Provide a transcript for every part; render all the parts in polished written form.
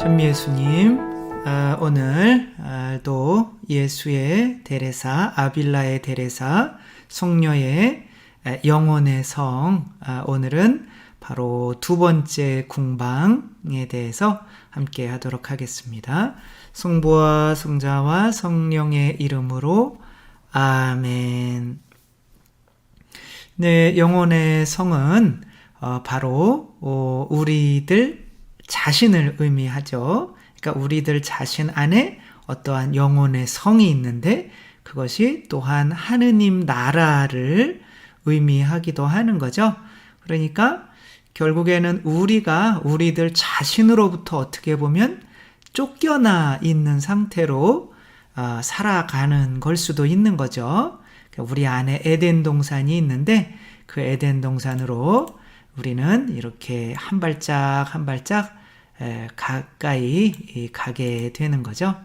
전미예수님, 오늘도 예수의 데레사, 아빌라의 데레사, 성녀의 영혼의 성, 오늘은 바로 두 번째 궁방에 대해서 함께 하도록 하겠습니다. 성부와 성자와 성령의 이름으로 아멘. 네, 영혼의 성은 바로 우리들 자신을 의미하죠. 그러니까 우리들 자신 안에 어떠한 영혼의 성이 있는데 그것이 또한 하느님 나라를 의미하기도 하는 거죠. 그러니까 결국에는 우리가 우리들 자신으로부터 어떻게 보면 쫓겨나 있는 상태로 살아가는 걸 수도 있는 거죠. 그러니까 우리 안에 에덴 동산이 있는데 그 에덴 동산으로 우리는 이렇게 한 발짝 한 발짝 가까이 가게 되는 거죠.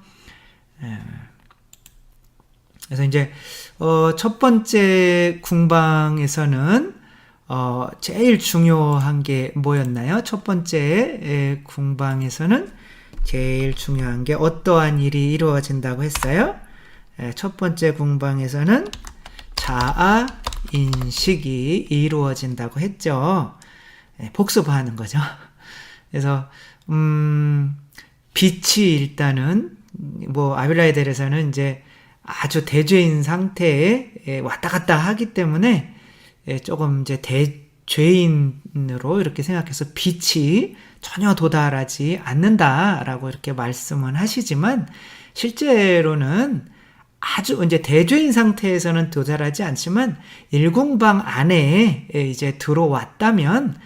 그래서 이제 첫 번째 궁방에서는 제일 중요한 게 뭐였나요? 첫 번째 궁방에서는 제일 중요한 게 어떠한 일이 이루어진다고 했어요? 첫 번째 궁방에서는 자아 인식이 이루어진다고 했죠. 복습하는 거죠. 그래서 빛이 일단은 아빌라에 대해서는 이제 아주 대죄인 상태에 왔다 갔다 하기 때문에 조금 이제 대죄인으로 이렇게 생각해서 빛이 전혀 도달하지 않는다라고 이렇게 말씀은 하시지만 실제로는 아주 이제 대죄인 상태에서는 도달하지 않지만 일궁방 안에 이제 들어왔다면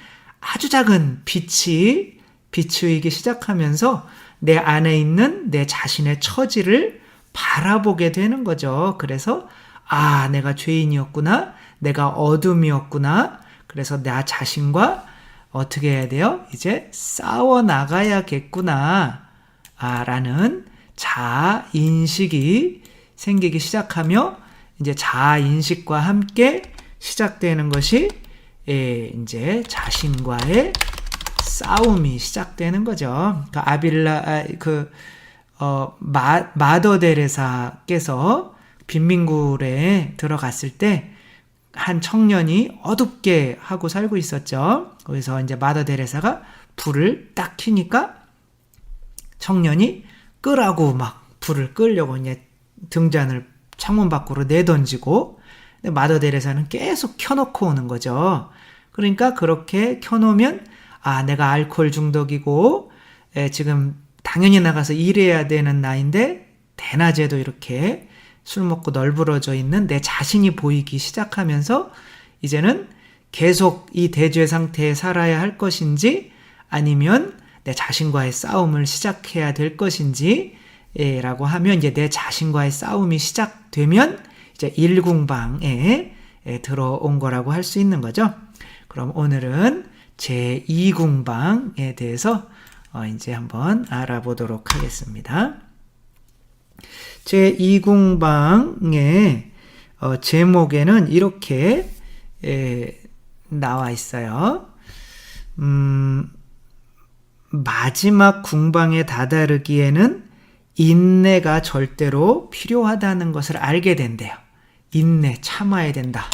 아주 작은 빛이 비추이기 시작하면서 내 안에 있는 내 자신의 처지를 바라보게 되는 거죠. 그래서 내가 죄인이었구나, 내가 어둠이었구나. 그래서 나 자신과 어떻게 해야 돼요? 이제 싸워 나가야겠구나 라는 자아 인식이 생기기 시작하며 이제 자아 인식과 함께 시작되는 것이 이제 자신과의 싸움이 시작되는 거죠. 그 아빌라 마더 데레사께서 빈민굴에 들어갔을 때 한 청년이 어둡게 하고 살고 있었죠. 거기서 이제 마더 데레사가 불을 딱 켜니까 청년이 끄라고 막 불을 끄려고 이제 등잔을 창문 밖으로 내던지고 마더 데레사는 계속 켜놓고 오는 거죠. 그러니까 그렇게 켜놓으면 내가 알코올 중독이고 지금 당연히 나가서 일해야 되는 나이인데 대낮에도 이렇게 술 먹고 널브러져 있는 내 자신이 보이기 시작하면서 이제는 계속 이 대죄 상태에 살아야 할 것인지 아니면 내 자신과의 싸움을 시작해야 될 것인지 라고 하면 이제 내 자신과의 싸움이 시작되면 이제 일궁방에 들어온 거라고 할 수 있는 거죠. 그럼 오늘은 제2궁방에 대해서 이제 한번 알아보도록 하겠습니다. 제2궁방의 제목에는 이렇게 나와 있어요. 마지막 궁방에 다다르기에는 인내가 절대로 필요하다는 것을 알게 된대요. 인내, 참아야 된다.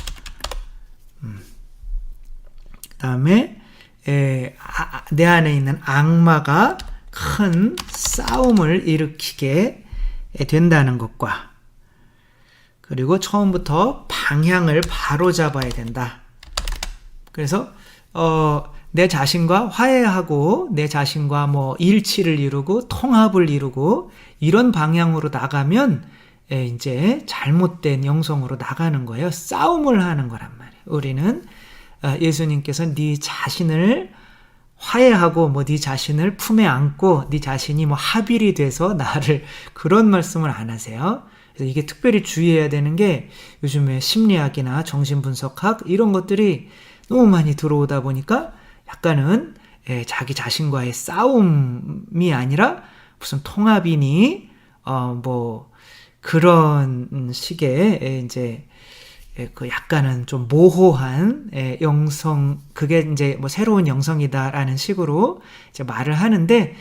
그 다음에 내 안에 있는 악마가 큰 싸움을 일으키게 된다는 것과 그리고 처음부터 방향을 바로 잡아야 된다. 그래서 내 자신과 화해하고 내 자신과 일치를 이루고 통합을 이루고 이런 방향으로 나가면 이제 잘못된 영성으로 나가는 거예요. 싸움을 하는 거란 말이에요. 우리는 예수님께서 네 자신을 화해하고 네 자신을 품에 안고 네 자신이 합일이 돼서 나를 그런 말씀을 안 하세요. 그래서 이게 특별히 주의해야 되는 게 요즘에 심리학이나 정신분석학 이런 것들이 너무 많이 들어오다 보니까 약간은 자기 자신과의 싸움이 아니라 무슨 통합이니 그런 식의 이제 그 약간은 좀 모호한 영성, 그게 이제 새로운 영성이다라는 식으로 이제 말을 하는데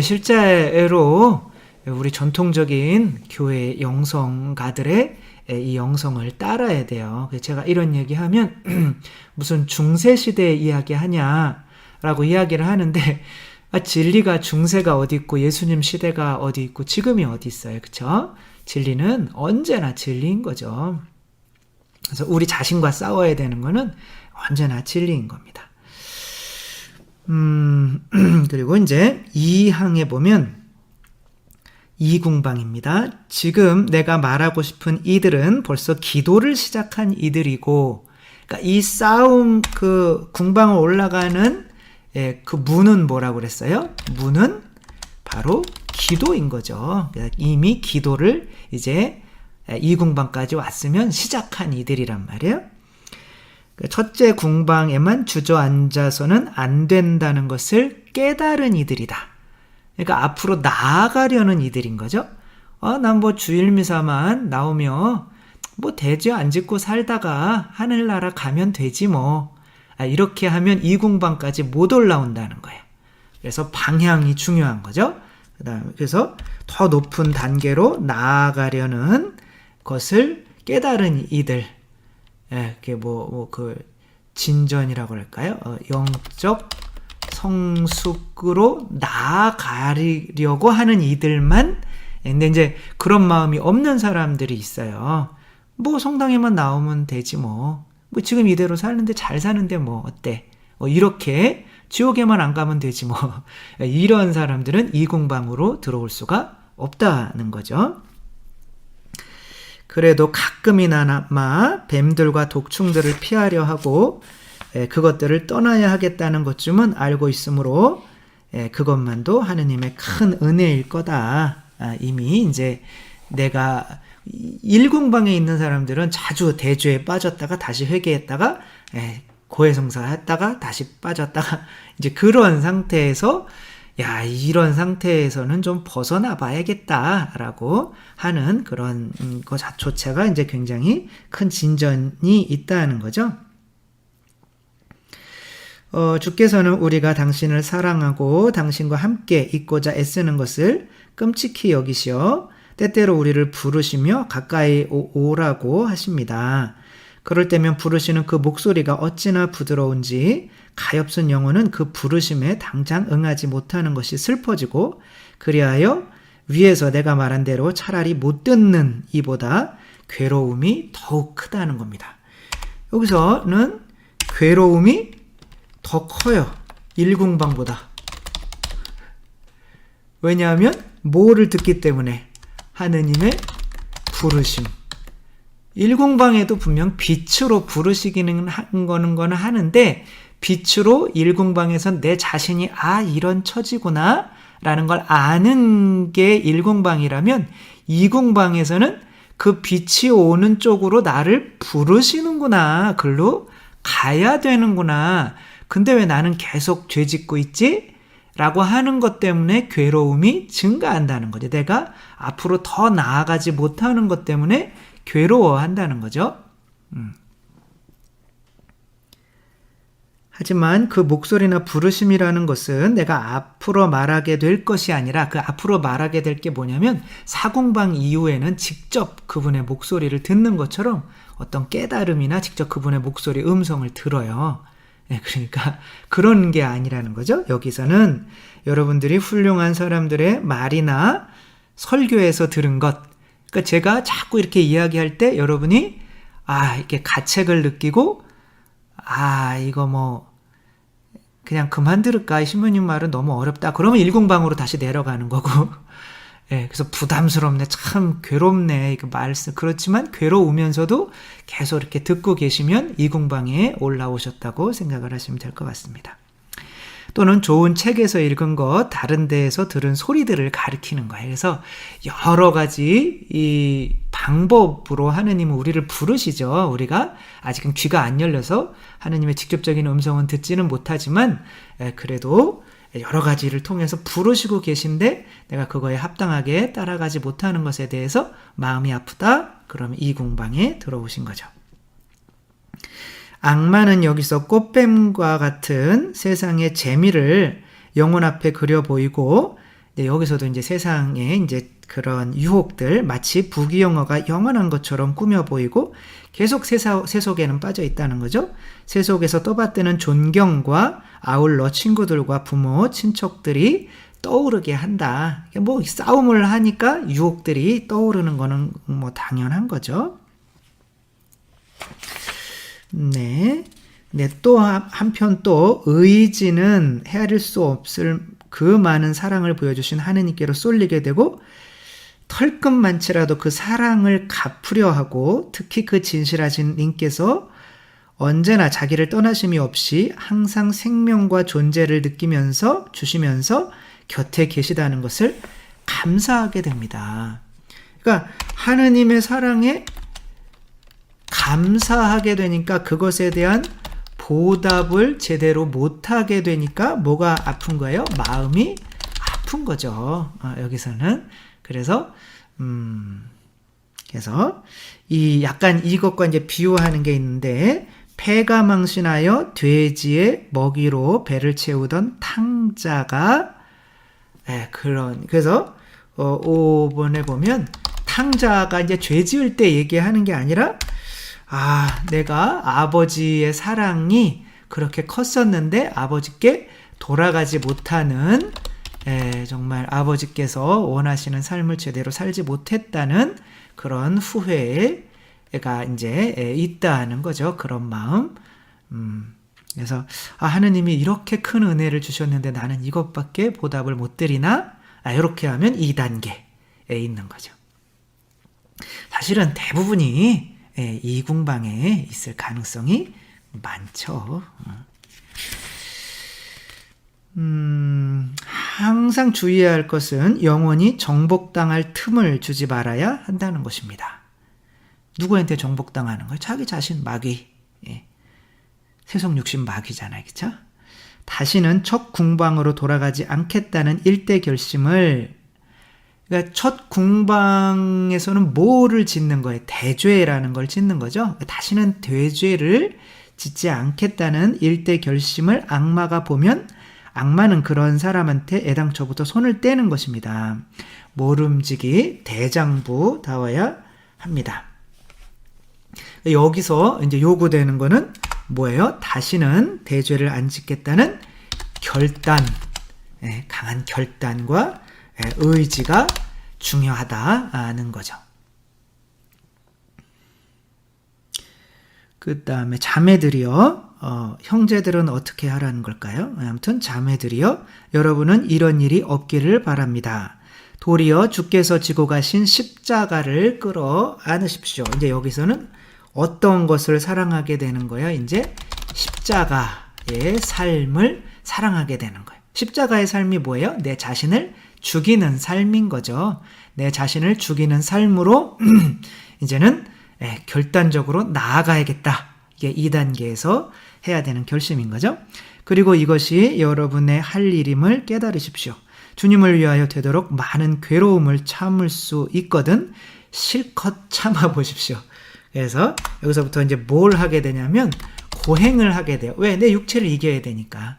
실제로 우리 전통적인 교회 영성가들의 이 영성을 따라야 돼요. 제가 이런 얘기하면 무슨 중세시대 이야기하냐라고 이야기를 하는데 진리가 중세가 어디 있고 예수님 시대가 어디 있고 지금이 어디 있어요. 그쵸? 진리는 언제나 진리인 거죠. 그래서 우리 자신과 싸워야 되는 거는 언제나 진리인 겁니다. 그리고 이제 2항에 보면 이궁방입니다. 지금 내가 말하고 싶은 이들은 벌써 기도를 시작한 이들이고, 그러니까 이 싸움, 궁방을 올라가는 그 문은 뭐라고 그랬어요? 문은 바로 기도인 거죠. 이미 기도를 이제 이궁방까지 왔으면 시작한 이들이란 말이에요. 첫째 궁방에만 주저앉아서는 안 된다는 것을 깨달은 이들이다. 그러니까 앞으로 나아가려는 이들인 거죠. 난 뭐 주일미사만 나오며 뭐 대죄 안 짓고 살다가 하늘나라 가면 되지 뭐. 이렇게 하면 이궁방까지 못 올라온다는 거예요. 그래서 방향이 중요한 거죠. 그래서 더 높은 단계로 나아가려는 것을 깨달은 이들. 그게 진전이라고 할까요? 영적 성숙으로 나아가려고 하는 이들만. 근데 이제 그런 마음이 없는 사람들이 있어요. 뭐 성당에만 나오면 되지 뭐 지금 이대로 사는데 잘 사는데 뭐 어때? 이렇게 지옥에만 안 가면 되지 뭐. 이런 사람들은 이궁방으로 들어올 수가 없다는 거죠. 그래도 가끔이나마 뱀들과 독충들을 피하려 하고 그것들을 떠나야 하겠다는 것쯤은 알고 있으므로 그것만도 하느님의 큰 은혜일 거다. 이미 이제 내가 일궁방에 있는 사람들은 자주 대죄에 빠졌다가 다시 회개했다가 고해성사 했다가 다시 빠졌다가 이제 그런 상태에서 이런 상태에서는 좀 벗어나 봐야겠다라고 하는 그런 것 자체가 이제 굉장히 큰 진전이 있다는 거죠. 주께서는 우리가 당신을 사랑하고 당신과 함께 있고자 애쓰는 것을 끔찍히 여기시어 때때로 우리를 부르시며 가까이 오라고 하십니다. 그럴 때면 부르시는 그 목소리가 어찌나 부드러운지 가엾은 영혼은 그 부르심에 당장 응하지 못하는 것이 슬퍼지고, 그리하여 위에서 내가 말한 대로 차라리 못 듣는 이보다 괴로움이 더욱 크다는 겁니다. 여기서는 괴로움이 더 커요. 일궁방보다. 왜냐하면 뭐를 듣기 때문에? 하느님의 부르심. 일궁방에도 분명 빛으로 부르시기는 거는 하는데, 빛으로 일궁방에선 내 자신이 이런 처지구나 라는 걸 아는 게 일궁방이라면, 이궁방에서는 그 빛이 오는 쪽으로 나를 부르시는구나, 글로 가야 되는구나. 근데 왜 나는 계속 죄 짓고 있지? 라고 하는 것 때문에 괴로움이 증가한다는 거죠. 내가 앞으로 더 나아가지 못하는 것 때문에 괴로워한다는 거죠. 하지만 그 목소리나 부르심이라는 것은 내가 앞으로 말하게 될 것이 아니라, 그 앞으로 말하게 될 게 뭐냐면 사궁방 이후에는 직접 그분의 목소리를 듣는 것처럼 어떤 깨달음이나 직접 그분의 목소리 음성을 들어요. 그러니까 그런 게 아니라는 거죠. 여기서는 여러분들이 훌륭한 사람들의 말이나 설교에서 들은 것, 그러니까 제가 자꾸 이렇게 이야기할 때 여러분이 이렇게 가책을 느끼고 이거 뭐 그냥 그만 들을까, 신부님 말은 너무 어렵다, 그러면 일궁방으로 다시 내려가는 거고, 그래서 부담스럽네, 참 괴롭네, 이거 말씀. 그렇지만 괴로우면서도 계속 이렇게 듣고 계시면 이궁방에 올라오셨다고 생각을 하시면 될 것 같습니다. 또는 좋은 책에서 읽은 것, 다른 데에서 들은 소리들을 가리키는 거예요. 그래서 여러 가지 이 방법으로 하느님은 우리를 부르시죠. 우리가 아직은 귀가 안 열려서 하느님의 직접적인 음성은 듣지는 못하지만, 그래도 여러 가지를 통해서 부르시고 계신데 내가 그거에 합당하게 따라가지 못하는 것에 대해서 마음이 아프다? 그러면 이궁방에 들어오신 거죠. 악마는 여기서 꽃뱀과 같은 세상의 재미를 영혼 앞에 그려 보이고, 네, 여기서도 이제 세상에 이제 그런 유혹들, 마치 부귀영화가 영원한 것처럼 꾸며 보이고 계속 세속에는 빠져 있다는 거죠. 세속에서 떠받드는 존경과 아울러 친구들과 부모, 친척들이 떠오르게 한다. 뭐 싸움을 하니까 유혹들이 떠오르는 거는 뭐 당연한 거죠. 네. 네, 또 한편 또 의지는 헤아릴 수 없을 그 많은 사랑을 보여주신 하느님께로 쏠리게 되고 털끝만치라도 그 사랑을 갚으려 하고 특히 그 진실하신 님께서 언제나 자기를 떠나심이 없이 항상 생명과 존재를 느끼면서 주시면서 곁에 계시다는 것을 감사하게 됩니다. 그러니까 하느님의 사랑에 감사하게 되니까 그것에 대한 보답을 제대로 못하게 되니까 뭐가 아픈 거예요? 마음이 아픈 거죠. 여기서는. 그래서 이 약간 이것과 이제 비유하는 게 있는데 폐가 망신하여 돼지의 먹이로 배를 채우던 탕자가 그래서 5번에 보면 탕자가 이제 죄 지을 때 얘기하는 게 아니라 내가 아버지의 사랑이 그렇게 컸었는데 아버지께 돌아가지 못하는 정말 아버지께서 원하시는 삶을 제대로 살지 못했다는 그런 후회가 이제 있다는 거죠. 그런 마음. 그래서 하느님이 이렇게 큰 은혜를 주셨는데 나는 이것밖에 보답을 못 드리나? 이렇게 하면 2단계에 있는 거죠. 사실은 대부분이 이궁방에 있을 가능성이 많죠. 항상 주의해야 할 것은 영원히 정복당할 틈을 주지 말아야 한다는 것입니다. 누구한테 정복당하는 거예요? 자기 자신 마귀. 세속 육신 마귀잖아요. 그쵸? 다시는 첫 궁방으로 돌아가지 않겠다는 일대 결심을, 그러니까 첫 궁방에서는 뭐를 짓는 거예요? 대죄라는 걸 짓는 거죠. 다시는 대죄를 짓지 않겠다는 일대 결심을 악마가 보면 악마는 그런 사람한테 애당초부터 손을 떼는 것입니다. 모름지기 대장부다워야 합니다. 여기서 이제 요구되는 거는 뭐예요? 다시는 대죄를 안 짓겠다는 결단, 강한 결단과 의지가 중요하다는 거죠. 그 다음에 자매들이요. 형제들은 어떻게 하라는 걸까요? 아무튼 자매들이요. 여러분은 이런 일이 없기를 바랍니다. 도리어 주께서 지고 가신 십자가를 끌어 안으십시오. 이제 여기서는 어떤 것을 사랑하게 되는 거예요? 이제 십자가의 삶을 사랑하게 되는 거예요. 십자가의 삶이 뭐예요? 내 자신을 죽이는 삶인 거죠. 내 자신을 죽이는 삶으로 이제는 결단적으로 나아가야겠다. 이게 2단계에서 해야 되는 결심인 거죠. 그리고 이것이 여러분의 할 일임을 깨달으십시오. 주님을 위하여 되도록 많은 괴로움을 참을 수 있거든 실컷 참아보십시오. 그래서 여기서부터 이제 뭘 하게 되냐면 고행을 하게 돼요. 왜? 내 육체를 이겨야 되니까.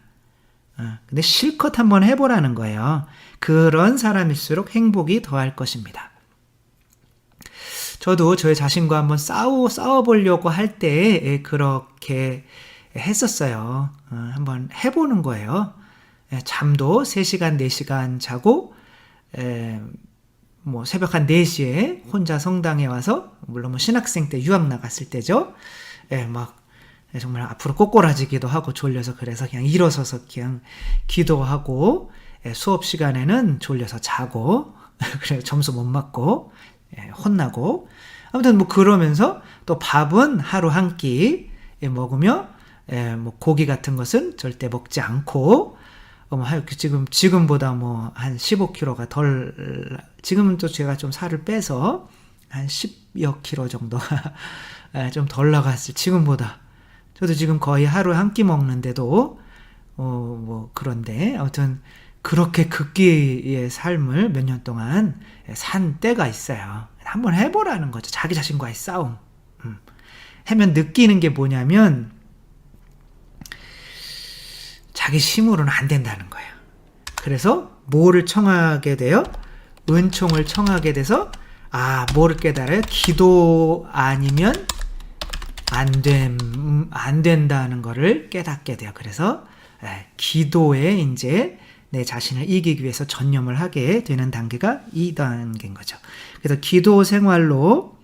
근데 실컷 한번 해보라는 거예요. 그런 사람일수록 행복이 더할 것입니다. 저도 저의 자신과 한번 싸워보려고 할 때 그렇게 했었어요. 한번 해보는 거예요. 잠도 3시간, 4시간 자고 뭐 새벽 한 4시에 혼자 성당에 와서, 물론 뭐 신학생 때 유학 나갔을 때죠. 막 정말 앞으로 꼬꼬라지기도 하고 졸려서, 그래서 그냥 일어서서 그냥 기도하고, 수업 시간에는 졸려서 자고 그래 점수 못 맞고 혼나고, 아무튼 뭐 그러면서 또 밥은 하루 한 끼 먹으며 뭐 고기 같은 것은 절대 먹지 않고, 지금보다 뭐 한 15kg가 덜, 지금은 또 제가 좀 살을 빼서 한 10여 kg 정도 좀 덜 나갔을, 지금보다. 저도 지금 거의 하루에 한 끼 먹는데도 뭐 그런데 아무튼 그렇게 극기의 삶을 몇 년 동안 산 때가 있어요. 한번 해보라는 거죠. 자기 자신과의 싸움. 하면 느끼는 게 뭐냐면 자기 힘으로는 안 된다는 거예요. 그래서 뭐를 청하게 돼요? 은총을 청하게 돼서 뭐를 깨달아요? 기도 아니면 안 된다는 거를 깨닫게 돼요. 그래서 기도에 이제 내 자신을 이기기 위해서 전념을 하게 되는 단계가 2단계인 거죠. 그래서 기도 생활로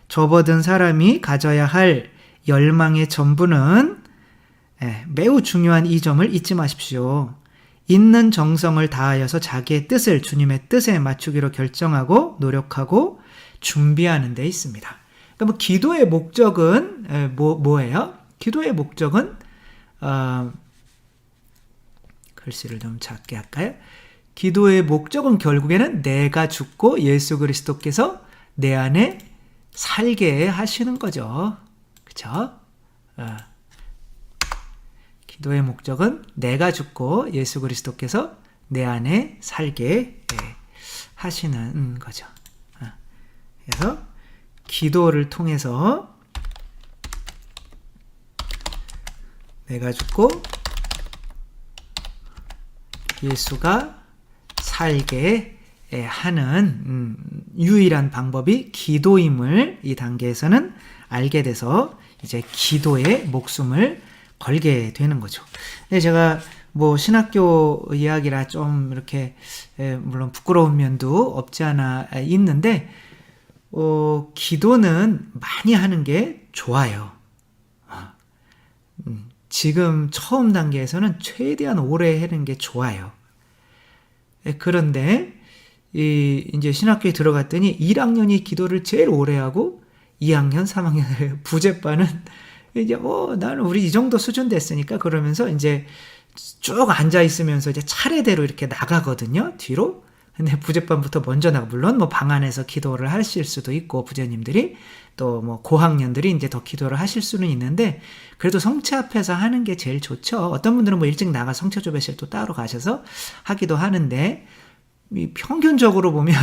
접어든 사람이 가져야 할 열망의 전부는 매우 중요한 이 점을 잊지 마십시오. 있는 정성을 다하여서 자기의 뜻을 주님의 뜻에 맞추기로 결정하고 노력하고 준비하는 데 있습니다. 그러니까 뭐 기도의 목적은 뭐예요? 기도의 목적은 글씨를 좀 작게 할까요? 기도의 목적은 결국에는 내가 죽고 예수 그리스도께서 내 안에 살게 하시는 거죠. 그렇죠? 기도의 목적은 내가 죽고 예수 그리스도께서 내 안에 살게 하시는 거죠. 그래서 기도를 통해서 내가 죽고 예수가 살게 하는 유일한 방법이 기도임을 이 단계에서는 알게 돼서 이제 기도에 목숨을 걸게 되는 거죠. 근데 제가 뭐 신학교 이야기라 좀 이렇게 물론 부끄러운 면도 없지 않아 있는데 기도는 많이 하는 게 좋아요. 지금 처음 단계에서는 최대한 오래 하는 게 좋아요. 그런데 이제 신학교에 들어갔더니 1학년이 기도를 제일 오래 하고 2학년, 3학년 부제반은 이제 나는 우리 이 정도 수준 됐으니까 그러면서 이제 쭉 앉아 있으면서 이제 차례대로 이렇게 나가거든요. 뒤로. 근데 부제반부터 먼저 물론 뭐 방 안에서 기도를 하실 수도 있고 부제님들이 또 뭐 고학년들이 이제 더 기도를 하실 수는 있는데 그래도 성체 앞에서 하는 게 제일 좋죠. 어떤 분들은 뭐 일찍 나가 성체 조배실 또 따로 가셔서 하기도 하는데 평균적으로 보면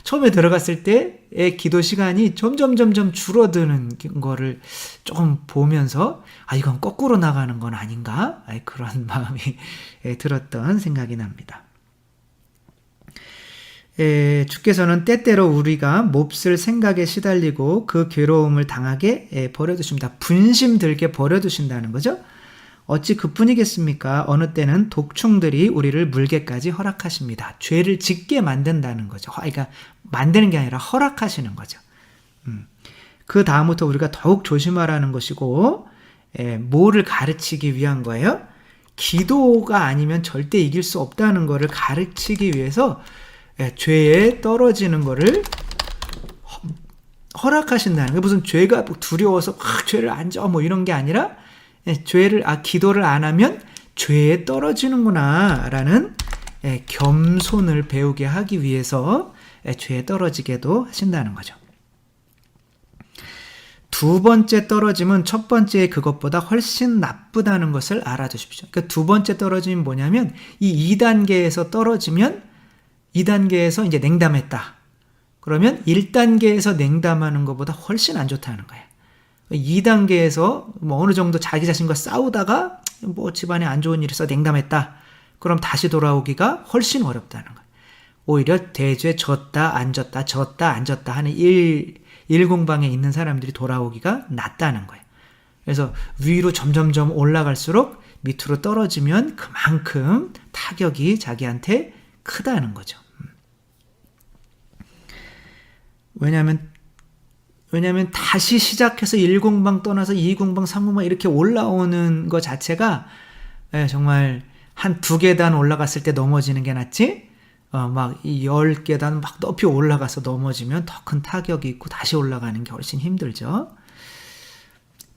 처음에 들어갔을 때의 기도 시간이 점점 줄어드는 거를 조금 보면서 이건 거꾸로 나가는 건 아닌가? 그런 마음이 들었던 생각이 납니다. 주께서는 때때로 우리가 몹쓸 생각에 시달리고 그 괴로움을 당하게 버려두십니다. 분심 들게 버려두신다는 거죠. 어찌 그뿐이겠습니까? 어느 때는 독충들이 우리를 물게까지 허락하십니다. 죄를 짓게 만든다는 거죠. 그러니까 만드는 게 아니라 허락하시는 거죠. 그 다음부터 우리가 더욱 조심하라는 것이고 뭐를 가르치기 위한 거예요? 기도가 아니면 절대 이길 수 없다는 것을 가르치기 위해서 죄에 떨어지는 거를 허락하신다는 게 무슨 죄가 두려워서 죄를 안 져 뭐 이런 게 아니라 기도를 안 하면 죄에 떨어지는구나 라는 겸손을 배우게 하기 위해서 죄에 떨어지게도 하신다는 거죠. 두 번째 떨어짐은 첫 번째 그것보다 훨씬 나쁘다는 것을 알아두십시오. 그러니까 두 번째 떨어짐이 뭐냐면 이 2단계에서 떨어지면 2단계에서 이제 냉담했다. 그러면 1단계에서 냉담하는 것보다 훨씬 안 좋다는 거예요. 2단계에서 뭐 어느 정도 자기 자신과 싸우다가 뭐 집안에 안 좋은 일이 있어 냉담했다. 그럼 다시 돌아오기가 훨씬 어렵다는 거예요. 오히려 대죄 졌다 안 졌다 졌다 안 졌다 하는 일공방에 있는 사람들이 돌아오기가 낫다는 거예요. 그래서 위로 점점점 올라갈수록 밑으로 떨어지면 그만큼 타격이 자기한테 크다는 거죠. 왜냐하면 다시 시작해서 1공방 떠나서 2공방, 3공방 이렇게 올라오는 것 자체가 정말 한 2계단 올라갔을 때 넘어지는 게 낫지 막 10계단 막 높이 올라가서 넘어지면 더 큰 타격이 있고 다시 올라가는 게 훨씬 힘들죠.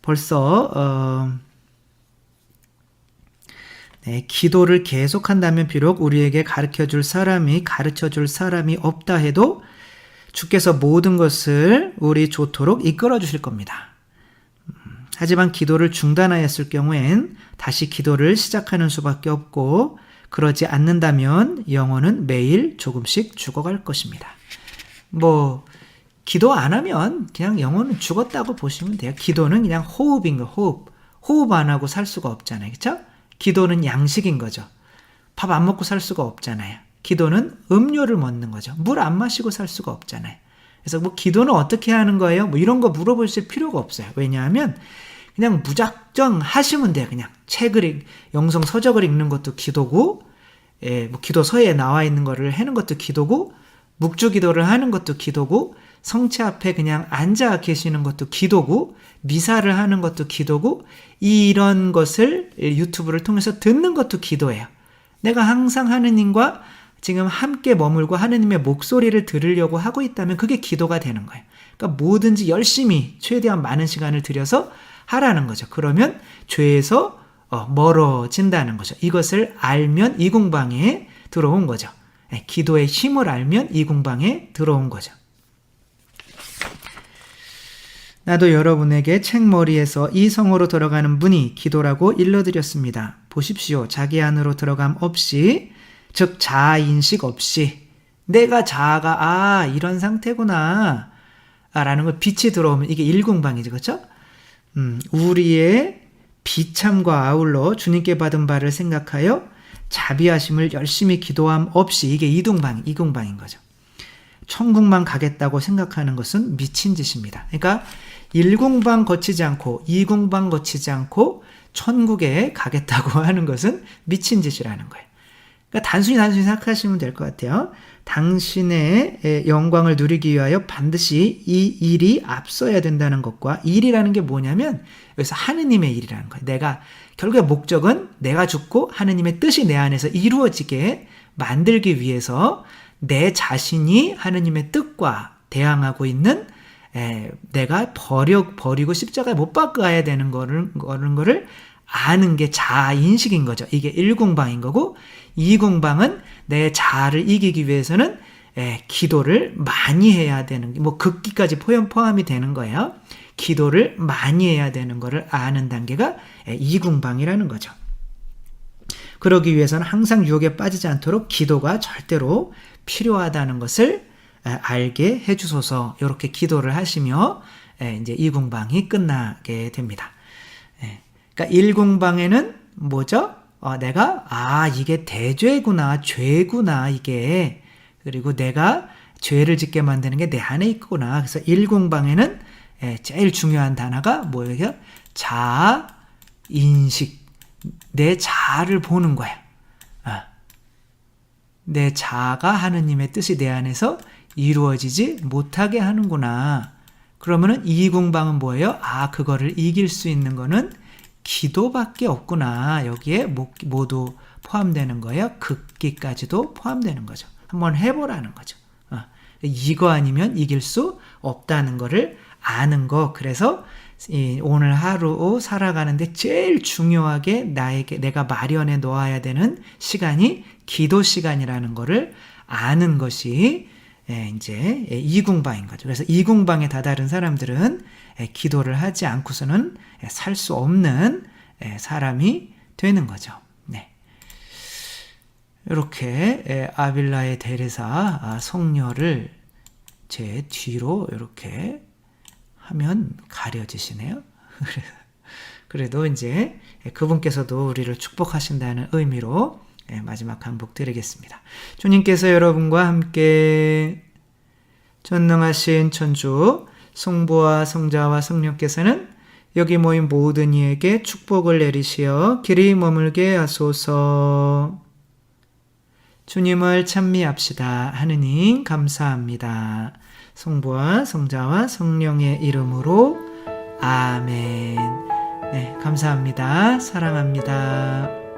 벌써 기도를 계속한다면 비록 우리에게 가르쳐줄 사람이 없다 해도 주께서 모든 것을 우리 좋도록 이끌어 주실 겁니다. 하지만 기도를 중단하였을 경우엔 다시 기도를 시작하는 수밖에 없고 그러지 않는다면 영혼은 매일 조금씩 죽어갈 것입니다. 뭐 기도 안 하면 그냥 영혼은 죽었다고 보시면 돼요. 기도는 그냥 호흡인 거, 호흡 안 하고 살 수가 없잖아요. 그렇죠? 기도는 양식인 거죠. 밥 안 먹고 살 수가 없잖아요. 기도는 음료를 먹는 거죠. 물 안 마시고 살 수가 없잖아요. 그래서 뭐 기도는 어떻게 하는 거예요? 뭐 이런 거 물어보실 필요가 없어요. 왜냐하면 그냥 무작정 하시면 돼요. 그냥 영성 서적을 읽는 것도 기도고, 뭐 기도서에 나와 있는 거를 해는 것도 기도고, 묵주 기도를 하는 것도 기도고, 성체 앞에 그냥 앉아 계시는 것도 기도고, 미사를 하는 것도 기도고, 이런 것을 유튜브를 통해서 듣는 것도 기도예요. 내가 항상 하느님과 지금 함께 머물고 하느님의 목소리를 들으려고 하고 있다면 그게 기도가 되는 거예요. 그러니까 뭐든지 열심히 최대한 많은 시간을 들여서 하라는 거죠. 그러면 죄에서 멀어진다는 거죠. 이것을 알면 이궁방에 들어온 거죠. 기도의 힘을 알면 이궁방에 들어온 거죠. 나도 여러분에게 책머리에서 이 성으로 들어가는 문이 기도라고 일러드렸습니다. 보십시오. 자기 안으로 들어감 없이, 즉 자아인식 없이 내가 자아가 이런 상태구나 라는 걸 빛이 들어오면 이게 일궁방이죠. 그렇죠? 우리의 비참과 아울러 주님께 받은 바를 생각하여 자비하심을 열심히 기도함 없이, 이게 이궁방인 거죠. 천국만 가겠다고 생각하는 것은 미친 짓입니다. 그러니까 1궁방 거치지 않고 2궁방 거치지 않고 천국에 가겠다고 하는 것은 미친 짓이라는 거예요. 그러니까 단순히 생각하시면 될 것 같아요. 당신의 영광을 누리기 위하여 반드시 이 일이 앞서야 된다는 것과, 일이라는 게 뭐냐면 여기서 하느님의 일이라는 거예요. 내가 결국에 목적은 내가 죽고 하느님의 뜻이 내 안에서 이루어지게 만들기 위해서 내 자신이 하느님의 뜻과 대항하고 있는, 내가 버리고 십자가에 못 박아야 되는 거를 아는 게 자아인식인 거죠. 이게 1궁방인 거고, 2궁방은 내 자아를 이기기 위해서는 기도를 많이 해야 되는, 뭐 극기까지 포함이 되는 거예요. 기도를 많이 해야 되는 거를 아는 단계가 2궁방이라는 거죠. 그러기 위해서는 항상 유혹에 빠지지 않도록 기도가 절대로 필요하다는 것을 알게 해주소서. 이렇게 기도를 하시며 이제 2궁방이 끝나게 됩니다. 그러니까 1궁방에는 뭐죠? 내가 이게 대죄구나, 죄구나 이게. 그리고 내가 죄를 짓게 만드는 게 내 안에 있구나. 그래서 1궁방에는 제일 중요한 단어가 뭐예요? 자아인식. 내 자아를 보는 거야. 내 자아가 하느님의 뜻이 내 안에서 이루어지지 못하게 하는구나. 그러면은 2궁방은 뭐예요? 그거를 이길 수 있는 거는 기도밖에 없구나. 여기에 모두 포함되는 거예요. 극기까지도 포함되는 거죠. 한번 해보라는 거죠. 이거 아니면 이길 수 없다는 거를 아는 거. 그래서 오늘 하루 살아가는데 제일 중요하게 내가 마련해 놓아야 되는 시간이 기도 시간이라는 거를 아는 것이 이제 2궁방인 거죠. 그래서 2궁방에 다다른 사람들은 기도를 하지 않고서는 살 수 없는 사람이 되는 거죠. 네. 이렇게 아빌라의 데레사 성녀를 제 뒤로 이렇게 하면 가려지시네요. 그래도 이제 그분께서도 우리를 축복하신다는 의미로 마지막 한복 드리겠습니다. 주님께서 여러분과 함께 전능하신 천주 성부와 성자와 성령께서는 여기 모인 모든 이에게 축복을 내리시어 길이 머물게 하소서. 주님을 찬미합시다. 하느님 감사합니다. 성부와 성자와 성령의 이름으로 아멘. 네, 감사합니다. 사랑합니다.